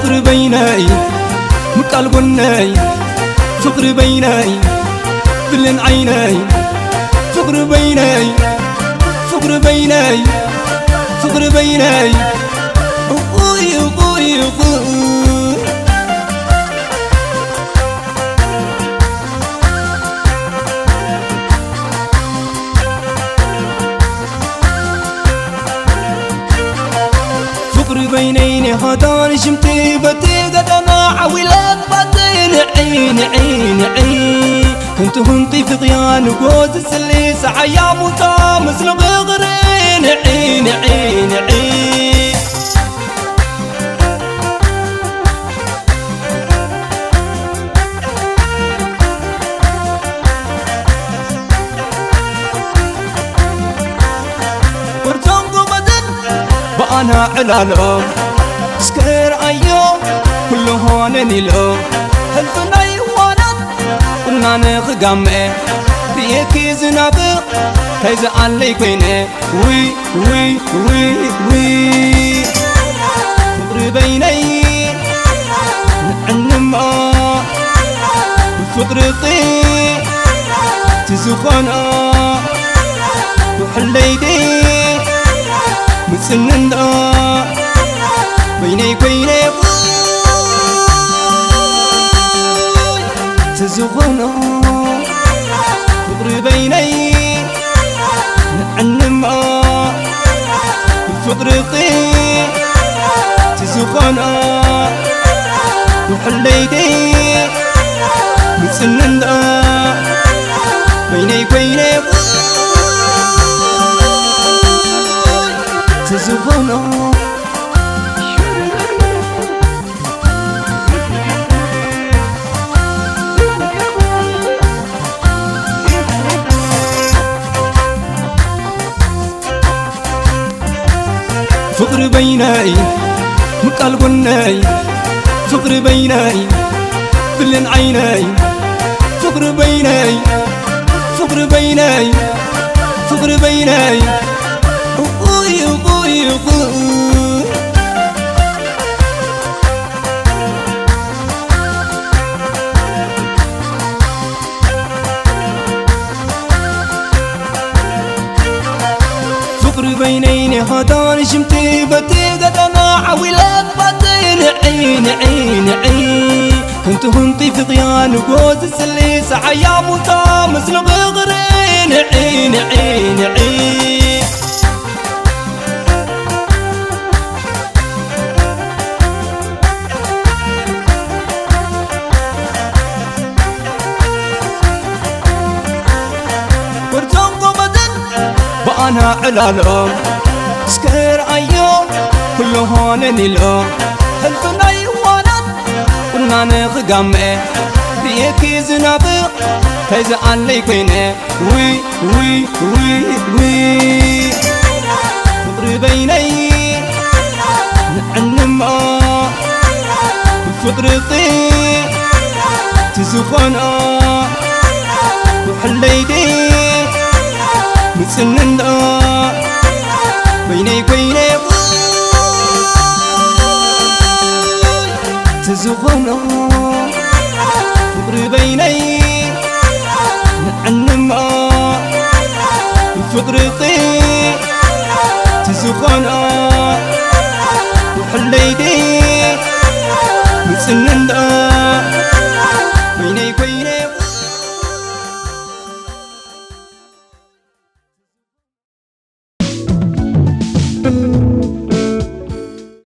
فقر بيناي مقال قناي فقر بيناي بلن عيناي فقر بيناي فقر بيناي فقر بيناي أبوي أبوي أبوي فقر بينيني هداني شمتي بتي قدنا عويلات بطين عيني عيني عيني كنت هنطي في ضيان وجوز السليس عيام وطا مثل غغرين عيني عيني عيني ورتنقو بدن وأنا علالهم سكر أيوم كل هونني لو هلفنا يوانت قلنا نخقامي ريكي زنابق كيزا علي كويني وي وي وي وي فقر بيني نعنما الفقر طي تزخنا وحليدي مسننا بيني كويني تزغنا فقر بيني نعنما الفقر طي تزغنا وحليدي مسننا بيني كويني تزغنا فقر بيناي مقال قناي فقر بيناي بلن عيناي فقر بيناي فقر بيناي فقر بيناي أبوي أبوي أبوي فقر بينيني هداني شمتي بتي قدنا عويلات بطين عيني عيني عيني كنت هنطي في ضيان وجوز السليس عيام وطا مثل غغرين عيني عيني عيني ورتنقو بدن وأنا علالهم سكر أيوم كل هونني لو هلفنا يوانت قلنا نخقامي ريكي زنابق كيزا علي كويني وي وي وي وي فقر بيني نعنما الفقر طي تزخنا وحليدي مسننا بيني كويني تزغنا